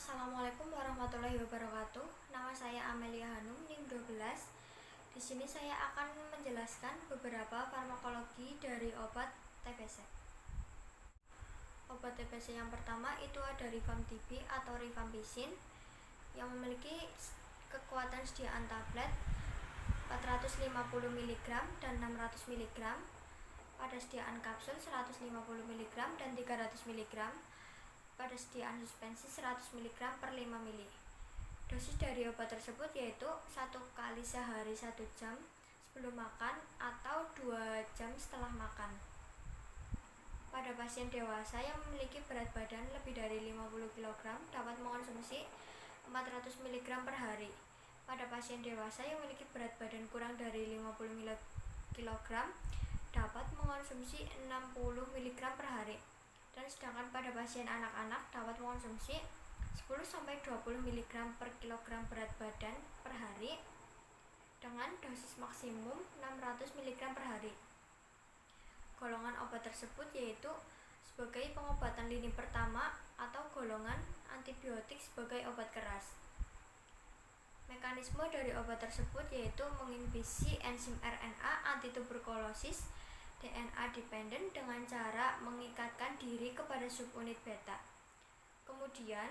Assalamualaikum warahmatullahi wabarakatuh. Nama saya Amelia Hanum, NIM 12. Di sini saya akan menjelaskan beberapa farmakologi dari obat TBC. Obat TBC yang pertama itu ada rifampicin atau rifampicin yang memiliki kekuatan sediaan tablet 450 mg dan 600 mg, pada sediaan kapsul 150 mg dan 300 mg, pada sediaan suspensi 100 mg per 5 ml. Dosis dari obat tersebut yaitu 1 kali sehari 1 jam sebelum makan atau 2 jam setelah makan. Pada pasien dewasa yang memiliki berat badan lebih dari 50 kg dapat mengonsumsi 400 mg per hari. Pada pasien dewasa yang memiliki berat badan kurang dari 50 kg dapat mengonsumsi 60 mg per hari. Dan sedangkan pada pasien anak-anak dapat mengonsumsi 10-20 mg per kilogram berat badan per hari dengan dosis maksimum 600 mg per hari. Golongan obat tersebut yaitu sebagai pengobatan lini pertama atau golongan antibiotik sebagai obat keras. Mekanisme dari obat tersebut yaitu menginhibisi enzim RNA antituberkulosis DNA dependent dengan cara mengikatkan diri kepada subunit beta. Kemudian,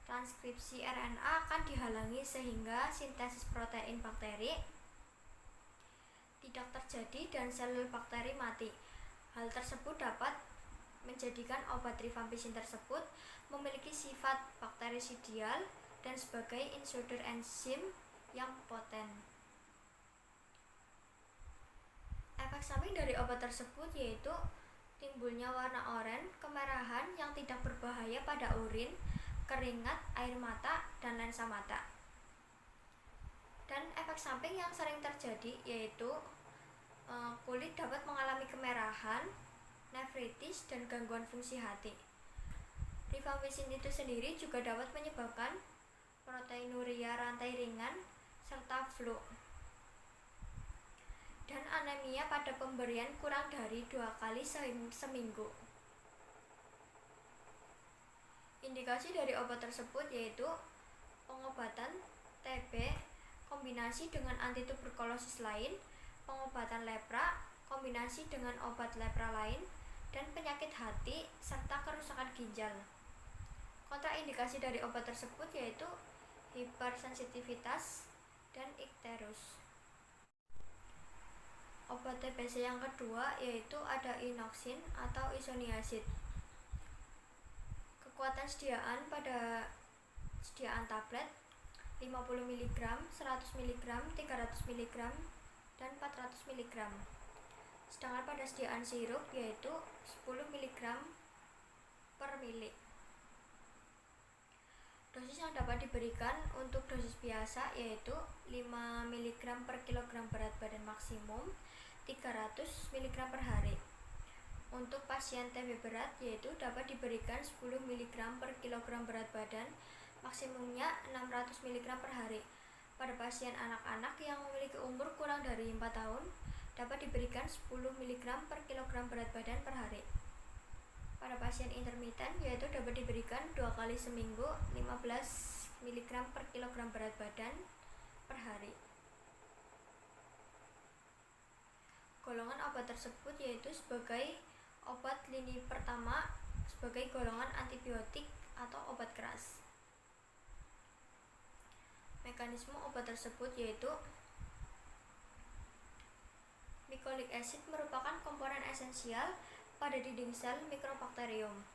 transkripsi RNA akan dihalangi sehingga sintesis protein bakteri tidak terjadi dan sel bakteri mati. Hal tersebut dapat menjadikan obat rifampicin tersebut memiliki sifat bakterisidial dan sebagai inhibitor enzim yang poten. Efek samping dari obat tersebut yaitu timbulnya warna oranye, kemerahan yang tidak berbahaya pada urin, keringat, air mata, dan lensa mata. Dan efek samping yang sering terjadi yaitu kulit dapat mengalami kemerahan, nefritis, dan gangguan fungsi hati. Rifampicin itu sendiri juga dapat menyebabkan proteinuria rantai ringan serta flu dan anemia pada pemberian kurang dari 2 kali seminggu. Indikasi dari obat tersebut yaitu pengobatan TB kombinasi dengan antituberkulosis lain, pengobatan lepra kombinasi dengan obat lepra lain, dan penyakit hati serta kerusakan ginjal. Kontraindikasi dari obat tersebut yaitu hipersensitivitas dan ikterus. Obat TBC yang kedua yaitu ada inoxin atau isoniazid. Kekuatan sediaan pada sediaan tablet 50 mg, 100 mg, 300 mg, dan 400 mg. Sedangkan pada sediaan sirup yaitu 10 mg per mili. Dosis yang dapat diberikan untuk dosis biasa yaitu 5 mg per kilogram berat badan maksimum, 300 mg per hari. Untuk pasien TB berat yaitu dapat diberikan 10 mg per kilogram berat badan, maksimumnya 600 mg per hari. Pada pasien anak-anak yang memiliki umur kurang dari 4 tahun dapat diberikan 10 mg per kilogram berat badan per hari. Pada pasien intermiten yaitu dapat diberikan 2 kali seminggu 15 mg per kilogram berat badan per hari. Golongan obat tersebut yaitu sebagai obat lini pertama sebagai golongan antibiotik atau obat keras. Mekanisme obat tersebut yaitu micolic acid merupakan komponen esensial pada dinding sel mikrobakterium.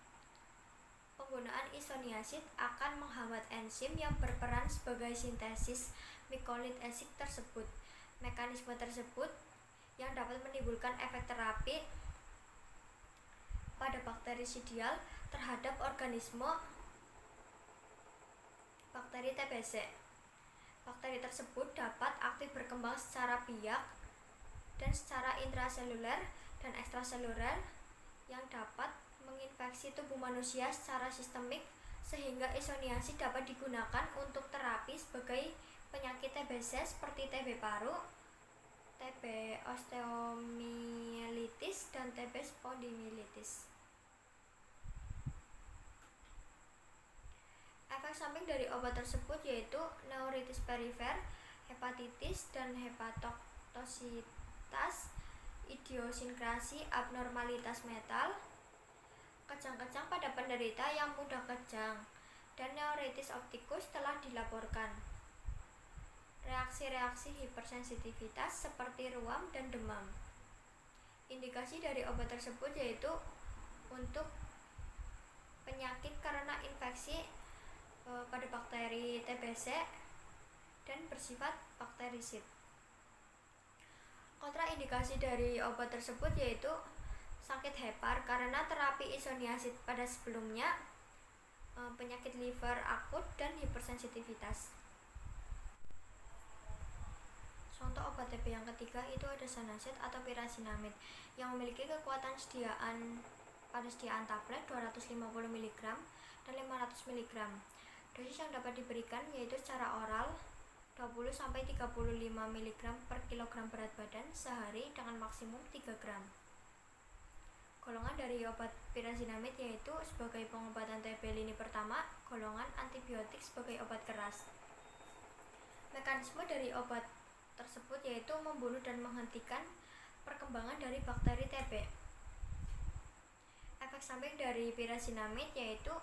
Penggunaan isoniazid akan menghambat enzim yang berperan sebagai sintesis micolic acid tersebut. Mekanisme tersebut yang dapat menimbulkan efek terapi pada bakterisidial terhadap organisme bakteri TBC. Bakteri tersebut dapat aktif berkembang secara biak dan secara intraseluler dan ekstraseluler yang dapat menginfeksi tubuh manusia secara sistemik, sehingga isoniazid dapat digunakan untuk terapi sebagai penyakit TBC seperti TB paru, TB osteomyelitis, dan TB spondylolitis. Efek samping dari obat tersebut yaitu neuritis perifer, hepatitis, dan hepatotoksitas, idiosinkrasi abnormalitas metal, kejang-kejang pada penderita yang mudah kejang, dan neuritis optikus telah dilaporkan. Reaksi-reaksi hipersensitivitas seperti ruam dan demam. Indikasi dari obat tersebut yaitu untuk penyakit karena infeksi pada bakteri TBC dan bersifat bakterisid. Kontraindikasi dari obat tersebut yaitu sakit hepar karena terapi isoniazid pada sebelumnya, penyakit liver akut, dan hipersensitivitas. Contoh obat TB yang ketiga itu ada Sanazet atau pirazinamid yang memiliki kekuatan pada sediaan tablet 250 mg dan 500 mg. Dosis yang dapat diberikan yaitu secara oral 20-35 mg per kilogram berat badan sehari dengan maksimum 3 gram. Golongan dari obat pirazinamid yaitu sebagai pengobatan TB lini pertama, golongan antibiotik sebagai obat keras. Mekanisme dari obat tersebut yaitu membunuh dan menghentikan perkembangan dari bakteri TB. Efek samping dari pirazinamid yaitu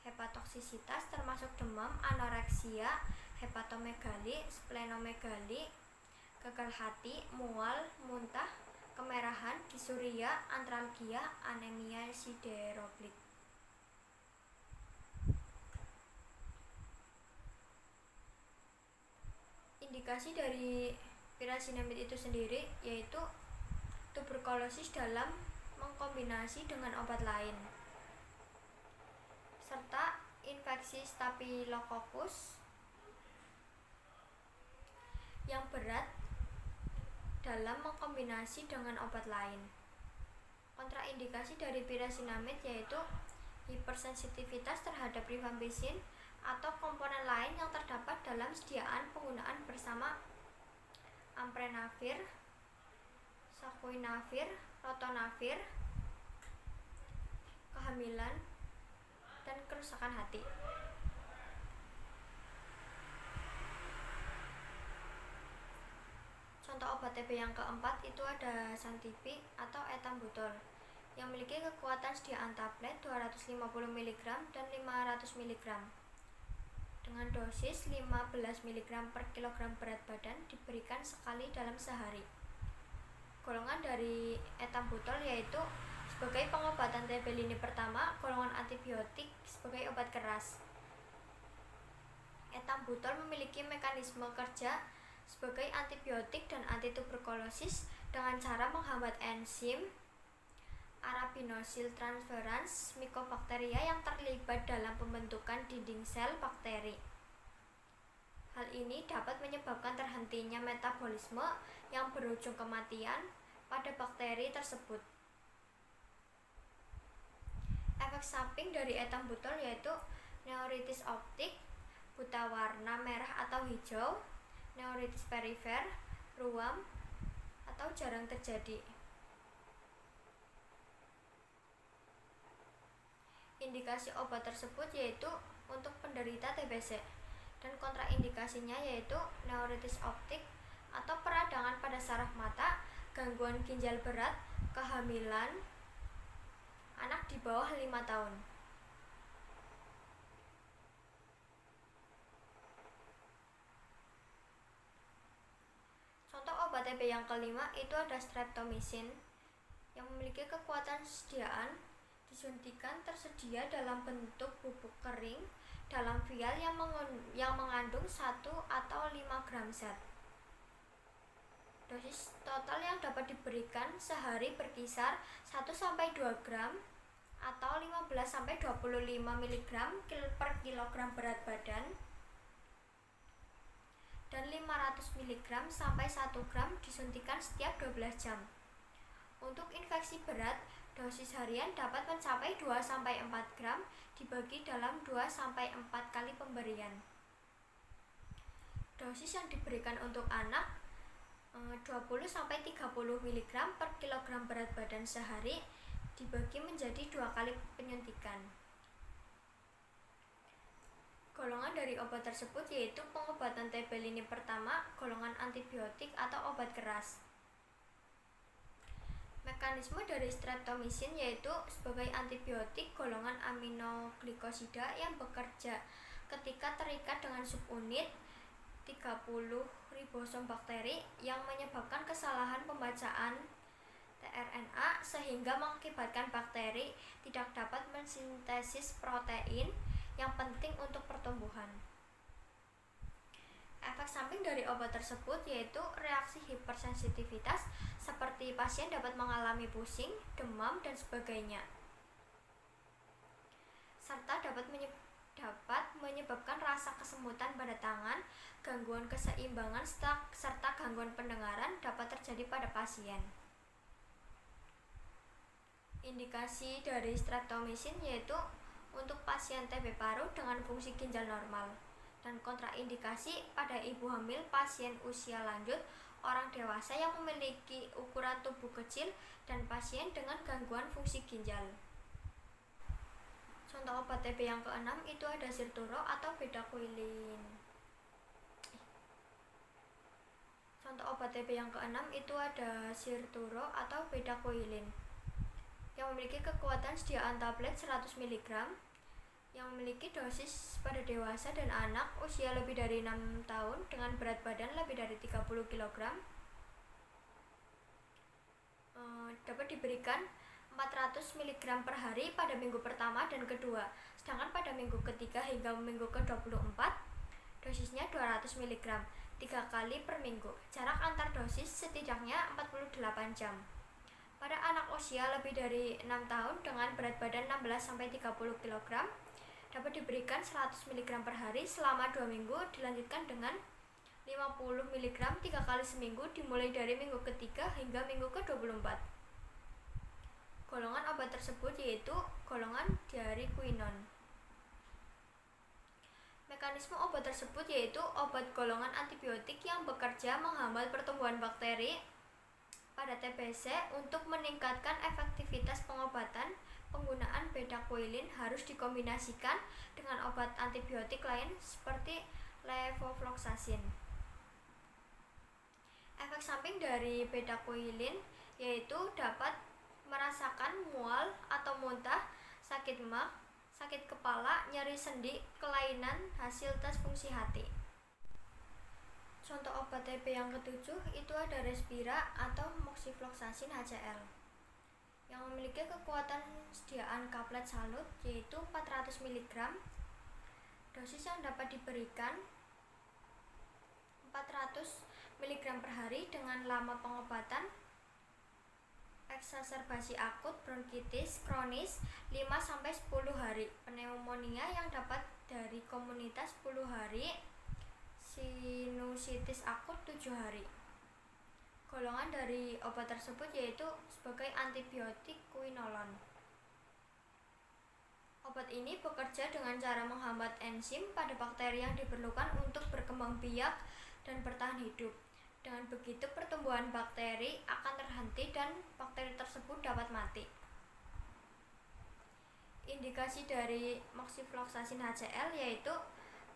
hepatotoksisitas termasuk demam, anoreksia, hepatomegali, splenomegali, gagal hati, mual, muntah, kemerahan, disuria, antralgia, anemia sideroblik. Indikasi dari pirazinamid itu sendiri yaitu tuberkulosis dalam mengkombinasi dengan obat lain, serta infeksi Staphylococcus yang berat dalam mengkombinasi dengan obat lain. Kontraindikasi dari pirazinamid yaitu hipersensitivitas terhadap rifampisin atau komponen lain yang terdapat dalam sediaan penggunaan bersama amprenavir, sakuinavir, rotonavir, kehamilan, dan kerusakan hati. Contoh obat TB yang keempat itu ada Santipi atau etambutol yang memiliki kekuatan sediaan tablet 250 mg dan 500 mg dengan dosis 15 mg per kilogram berat badan diberikan sekali dalam sehari. Golongan dari etambutol yaitu sebagai pengobatan TB lini pertama, golongan antibiotik sebagai obat keras. Etambutol memiliki mekanisme kerja sebagai antibiotik dan antituberkulosis dengan cara menghambat enzim arabinosil transferase Mycobacteria yang terlibat dalam pembentukan dinding sel bakteri. Hal ini dapat menyebabkan terhentinya metabolisme yang berujung kematian pada bakteri tersebut. Efek samping dari etambutol yaitu neuritis optik, buta warna merah atau hijau, neuritis perifer, ruam, atau jarang terjadi. Indikasi obat tersebut yaitu untuk penderita TBC dan kontraindikasinya yaitu neuritis optik atau peradangan pada saraf mata, gangguan ginjal berat, kehamilan, anak di bawah 5 tahun. Contoh obat TB yang kelima itu ada streptomycin yang memiliki kekuatan sediaan disuntikan tersedia dalam bentuk bubuk kering dalam vial yang mengandung 1 atau 5 gram zat. Dosis total yang dapat diberikan sehari berkisar 1-2 gram atau 15-25 mg per kilogram berat badan dan 500 mg sampai 1 gram disuntikan setiap 12 jam. Untuk infeksi berat, dosis harian dapat mencapai 2-4 gram dibagi dalam 2-4 kali pemberian. Dosis yang diberikan untuk anak 20-30 mg per kilogram berat badan sehari dibagi menjadi 2 kali penyuntikan. Golongan Golongan dari obat tersebut yaitu pengobatan TB lini pertama, golongan antibiotik atau obat keras. Mekanisme dari streptomycin yaitu sebagai antibiotik golongan aminoglikosida yang bekerja ketika terikat dengan subunit 30 ribosom bakteri yang menyebabkan kesalahan pembacaan tRNA sehingga mengakibatkan bakteri tidak dapat mensintesis protein yang penting untuk pertumbuhan. Efek samping dari obat tersebut yaitu reaksi hipersensitivitas seperti pasien dapat mengalami pusing, demam, dan sebagainya. Serta dapat menyebabkan rasa kesemutan pada tangan, gangguan keseimbangan, serta gangguan pendengaran dapat terjadi pada pasien. Indikasi dari streptomycin yaitu untuk pasien TB paru dengan fungsi ginjal normal, dan kontraindikasi pada ibu hamil, pasien usia lanjut, orang dewasa yang memiliki ukuran tubuh kecil, dan pasien dengan gangguan fungsi ginjal. Contoh obat TB yang keenam itu ada Zirturo atau bedaquiline. Contoh obat TB yang keenam itu ada Zirturo atau bedaquiline yang memiliki kekuatan sediaan tablet 100 mg, yang memiliki dosis pada dewasa dan anak usia lebih dari 6 tahun dengan berat badan lebih dari 30 kg. Dapat diberikan 400 mg per hari pada minggu pertama dan kedua, sedangkan pada minggu ketiga hingga minggu ke-24 dosisnya 200 mg 3 kali per minggu. Jarak antar dosis setidaknya 48 jam. Pada anak usia lebih dari 6 tahun dengan berat badan 16-30 kg dapat diberikan 100 mg per hari selama 2 minggu, dilanjutkan dengan 50 mg 3 kali seminggu dimulai dari minggu ketiga hingga minggu ke-24. Golongan obat tersebut yaitu golongan diariquinon. Mekanisme obat tersebut yaitu obat golongan antibiotik yang bekerja menghambat pertumbuhan bakteri pada TBC. Untuk meningkatkan efektivitas pengobatan, penggunaan bedaquiline harus dikombinasikan dengan obat antibiotik lain seperti levofloxacin. Efek samping dari bedaquiline yaitu dapat merasakan mual atau muntah, sakit maag, sakit kepala, nyeri sendi, kelainan hasil tes fungsi hati. Contoh obat TB yang ketujuh itu ada Respira atau moxifloxacin HCl yang memiliki kekuatan sediaan kaplet salut yaitu 400 mg. Dosis yang dapat diberikan 400 mg per hari dengan lama pengobatan eksaserbasi akut bronkitis kronis 5-10 hari, pneumonia yang dapat dari komunitas 10 hari, sinusitis akut 7 hari. Golongan dari obat tersebut yaitu sebagai antibiotik quinolone. Obat ini bekerja dengan cara menghambat enzim pada bakteri yang diperlukan untuk berkembang biak dan bertahan hidup. Dengan begitu pertumbuhan bakteri akan terhenti dan bakteri tersebut dapat mati. Indikasi dari moxifloxacin HCl yaitu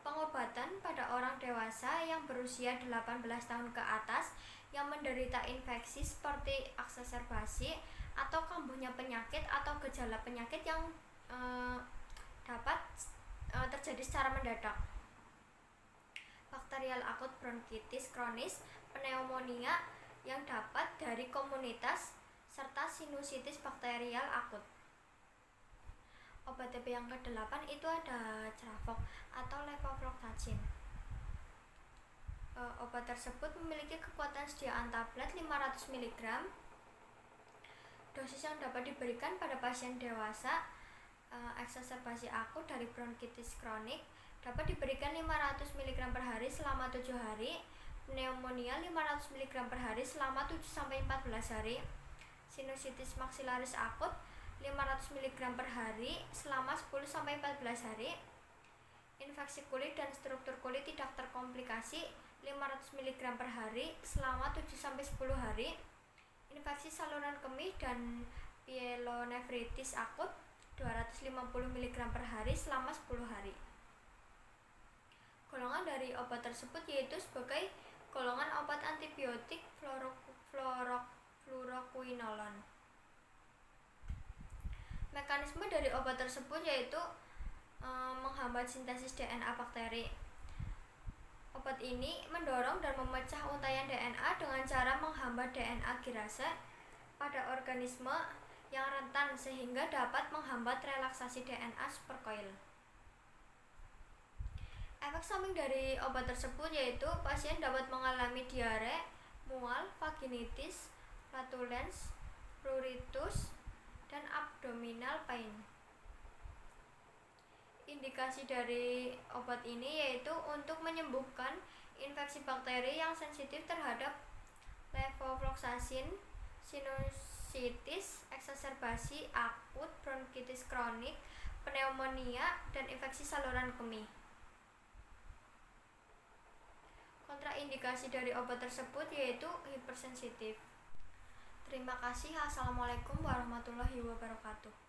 pengobatan pada orang dewasa yang berusia 18 tahun ke atas yang menderita infeksi seperti eksaserbasi atau kambuhnya penyakit atau gejala penyakit yang dapat terjadi secara mendadak. Bakterial akut bronkitis kronis, pneumonia yang dapat dari komunitas, serta sinusitis bakterial akut. Obat TB yang ke-8 itu ada Ceravox atau levofloxacin. Obat tersebut memiliki kekuatan sediaan tablet 500 mg. Dosis yang dapat diberikan pada pasien dewasa eksaserbasi akut dari bronkitis kronik dapat diberikan 500 mg per hari selama 7 hari, pneumonia 500 mg per hari selama 7-14 hari, sinusitis maksilaris akut 500 mg per hari selama 10-14 hari, infeksi kulit dan struktur kulit tidak terkomplikasi 500 mg per hari selama 7-10 hari, infeksi saluran kemih dan pyelonefritis akut 250 mg per hari selama 10 hari. dari obat tersebut yaitu sebagai golongan obat antibiotik fluoroquinolon. Mekanisme dari obat tersebut yaitu menghambat sintesis DNA bakteri. Obat ini mendorong dan memecah untaian DNA dengan cara menghambat DNA girase pada organisme yang rentan sehingga dapat menghambat relaksasi DNA supercoil. Efek samping dari obat tersebut yaitu pasien dapat mengalami diare, mual, vaginitis, flatulence, pruritus, dan abdominal pain. Indikasi dari obat ini yaitu untuk menyembuhkan infeksi bakteri yang sensitif terhadap levofloxacin, sinusitis, eksaserbasi akut, bronkitis kronik, pneumonia, dan infeksi saluran kemih. Kontraindikasi dari obat tersebut yaitu hipersensitif. Terima kasih. Assalamualaikum warahmatullahi wabarakatuh.